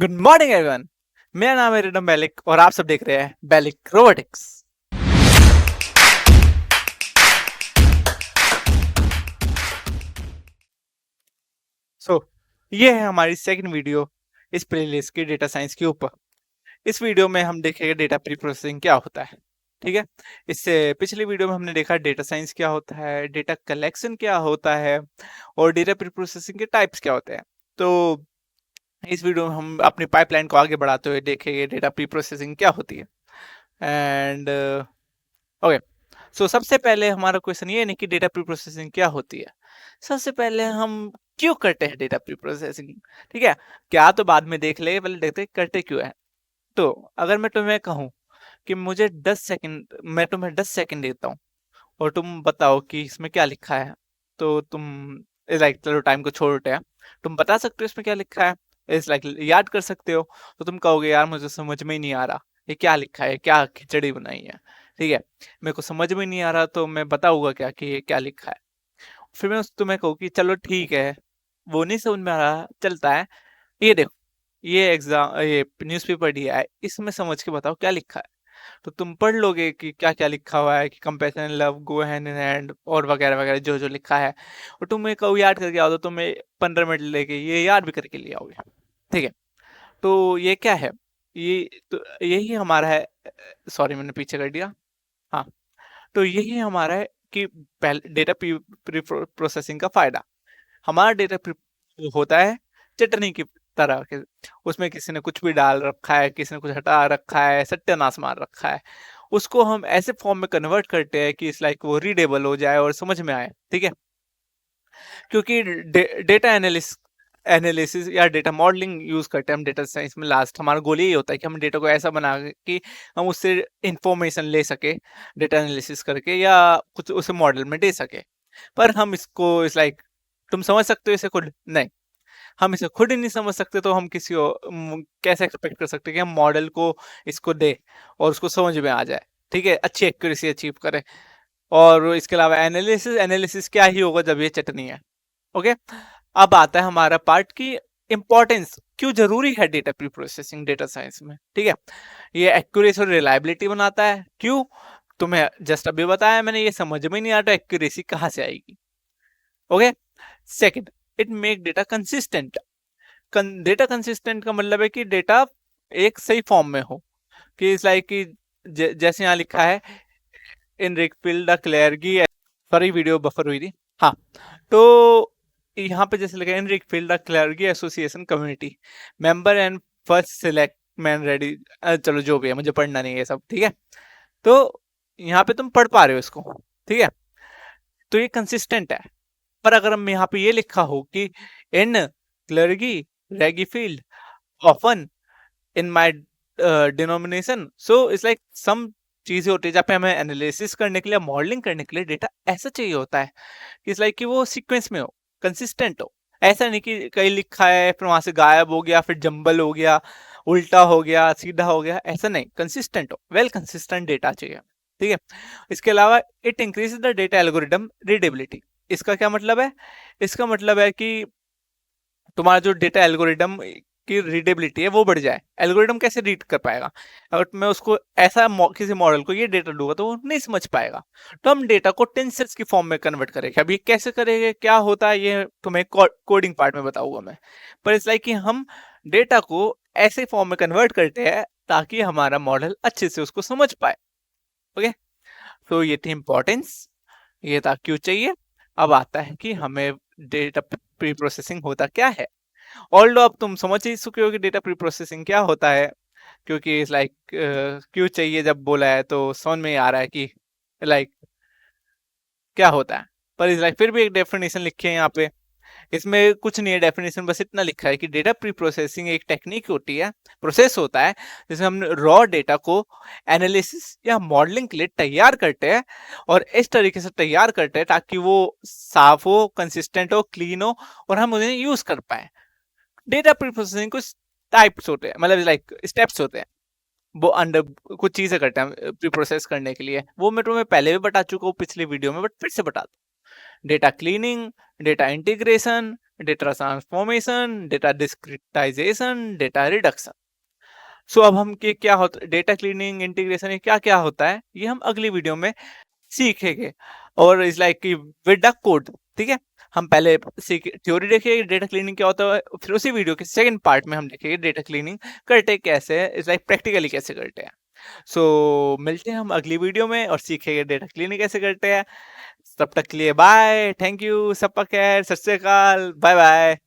Good morning everyone. मेरा नाम है रिडम बैलिक और आप सब देख रहे हैं बैलिक रोबोटिक्स। ये है हमारी सेकंड वीडियो इस प्लेलिस्ट की डेटा साइंस के ऊपर। इस वीडियो में हम देखेंगे डेटा प्री प्रोसेसिंग क्या होता है। ठीक है, इससे पिछली वीडियो में हमने देखा डेटा साइंस क्या होता है, डेटा कलेक्शन क्या होता है और डेटा प्री प्रोसेसिंग के टाइप्स क्या होते हैं। तो इस वीडियो में हम अपनी पाइपलाइन को आगे बढ़ाते हुए देखेंगे डेटा प्री प्रोसेसिंग क्या होती है। एंड ओके, सो सबसे पहले हमारा क्वेश्चन ये नहीं कि डेटा प्री प्रोसेसिंग क्या होती है, सबसे पहले हम क्यों करते हैं डेटा प्री प्रोसेसिंग। ठीक है, क्या तो बाद में देख ले, पहले देखते हैं करते क्यों है। तो अगर मैं तुम्हें कहूँ कि मुझे 10 सेकंड, मैं तुम्हें 10 सेकंड देता हूँ और तुम बताओ कि इसमें क्या लिखा है, तो तुम लाइक चलो टाइम को छोड़ते हैं, तुम बता सकते हो इसमें क्या लिखा है, इस लाइक याद कर सकते हो। तो तुम कहोगे यार मुझे समझ में ही नहीं आ रहा ये क्या लिखा है, क्या खिचड़ी बनाई है। ठीक है, मेरे को समझ में नहीं आ रहा तो मैं बताऊंगा क्या कि ये क्या लिखा है। फिर मैं तुम्हें कहूँ कि चलो ठीक है, वो नहीं समझ में आ रहा, चलता है, ये देखो ये एग्जाम, ये न्यूज़पेपर दिया है, इसमें समझ के बताओ क्या लिखा है। तो तुम पढ़ लोगे कि क्या क्या लिखा हुआ है, कि compassion love go hand in hand और वगैरह वगैरह जो जो लिखा है। और तुम एक याद करके आओ तो तुम्हें 15 मिनट लेके ये याद भी करके ले आओगे। ठीक है, तो ये क्या है, ये तो यही हमारा है। सॉरी मैंने पीछे कर दिया। हाँ, तो यही हमारा है कि डेटा प्री प्रोसेसिंग का फायदा। हमारा डेटा होता है चटनी की तरह के, उसमें किसी ने कुछ भी डाल रखा है, किसी ने कुछ हटा रखा है, सत्यानाश मार रखा है, उसको हम ऐसे फॉर्म में कन्वर्ट करते हैं कि इस लाइक वो रीडेबल हो जाए और समझ में आए। ठीक है, क्योंकि डेटा एनालिसिस या डेटा मॉडलिंग यूज करते हैं हम डेटा साइंस में। लास्ट हमारा गोल यही होता है कि हम डेटा को ऐसा बना कि हम उससे इंफॉर्मेशन ले सके डेटा एनालिसिस करके, या कुछ उसे मॉडल में दे सके। पर हम इसको इस लाइक, तुम समझ सकते हो इसे खुद नहीं, हम इसे खुद ही नहीं समझ सकते तो हम किसी कैसे एक्सपेक्ट कर सकते हैं कि हम मॉडल को इसको दे और उसको समझ में आ जाए। ठीक है, अच्छी एक्यूरेसी अचीव करे। और इसके अलावा एनालिसिस एनालिसिस क्या ही होगा जब ये चटनी है। ओके, अब आता है हमारा पार्ट की इंपॉर्टेंस, क्यों जरूरी है data pre processing data science में। ठीक है, ये एक्यूरेसी और रिलायबिलिटी बनाता है। क्यों, तुम्हें जस्ट अभी बताया मैंने, ये समझ में नहीं आता एक्यूरेसी कहां से आएगी। Okay, second, it make data consistent. Data consistent का मतलब है कि डेटा एक सही फॉर्म में हो, कि इस लाइक कि जैसे यहाँ लिखा है in Richfield clergy, sorry video buffer हुई थी। हाँ, तो यहाँ पे जैसे लिखा है in Richfield clergy association community member and first select man ready. चलो जो भी है, मुझे पढ़ना नहीं है सब। ठीक है, तो यहाँ पे तुम पढ़ पा रहे हो इसको। ठीक है, तो ये कंसिस्टेंट है। पर अगर हम यहाँ पे ये लिखा हो कि in clergy Richfield often in my denomination, so it's like some चीजें होती है जहाँ पे हमें एनालिसिस करने के लिए, मॉडलिंग करने के लिए डेटा ऐसा चाहिए होता है कि इट्स लाइक कि वो सीक्वेंस में हो, कंसिस्टेंट हो। ऐसा नहीं कि कहीं लिखा है फिर वहां से गायब हो गया, फिर जंबल हो गया, उल्टा हो गया, सीधा हो गया, ऐसा नहीं, कंसिस्टेंट हो, वेल कंसिस्टेंट डेटा चाहिए। ठीक है, इसके अलावा it increase the data algorithm readability. इसका क्या मतलब है, इसका मतलब है कि तुम्हारा जो डेटा एल्गोरिदम की रीडेबिलिटी है वो बढ़ जाए। एल्गोरिदम कैसे रीड कर पाएगा, अगर मैं उसको ऐसा किसी मॉडल को ये डेटा दूंगा तो वो नहीं समझ पाएगा। तो हम डेटा को टेंसर्स की फॉर्म में कन्वर्ट करेंगे। अब ये कैसे करेंगे, क्या होता है, ये तुम्हें कोडिंग पार्ट में बताऊंगा मैं। पर इस लाइक कि हम डेटा को ऐसे फॉर्म में कन्वर्ट करते हैं ताकि हमारा मॉडल अच्छे से उसको समझ पाए। ओके, तो ये थी इंपॉर्टेंस, ये था क्यों चाहिए। अब आता है कि हमें डेटा प्री प्रोसेसिंग होता क्या है। ऑल्दो अब तुम समझ ही चुके हो कि डेटा प्री प्रोसेसिंग क्या होता है, क्योंकि इस लाइक क्यों चाहिए जब बोला है तो समझ में आ रहा है कि लाइक क्या होता है। पर इस लाइक फिर भी एक डेफिनेशन लिखी है यहाँ पे, इसमें कुछ नहीं है डेफिनेशन, बस इतना लिखा है कि डेटा प्री प्रोसेसिंग एक टेक्निक होती है, प्रोसेस होता है जिसमें हम रॉ डेटा को एनालिसिस या मॉडलिंग के लिए तैयार करते हैं, और इस तरीके से तैयार करते हैं ताकि वो साफ हो, कंसिस्टेंट हो, क्लीन हो और हम उन्हें यूज कर पाए। डेटा प्री प्रोसेसिंग कुछ टाइप्स होते हैं, मतलब लाइक स्टेप्स होते हैं, वो अंडर कुछ चीजें करते हैं प्री प्रोसेस करने के लिए। वो मैं तुम्हें पहले भी बता चुका हूँ पिछली वीडियो में, बट फिर से बता दूं। Data cleaning, data integration, data transformation, data discretization, data reduction. So अब हम कि क्या होता है डेटा क्लीनिंग, इंटीग्रेशन, ये क्या-क्या होता है, ये हम अगली वीडियो में सीखेंगे। और इज़ लाइक कि विद द कोड, ठीक है? हम पहले सीख थ्योरी देखेंगे डेटा क्लीनिंग क्या होता है, फिर उसी वीडियो के सेकंड पार्ट में हम देखेंगे डेटा क्लीनिंग करते कैसे हैं, इज़ लाइक प्रैक्टिकली कैसे करते हैं। सो मिलते हैं हम अगली वीडियो में और सीखेंगे डेटा क्लीनिंग कैसे करते हैं। तब तक के लिए बाय, थैंक यू, सबका खैर, सत श्री अकाल, बाय-बाय।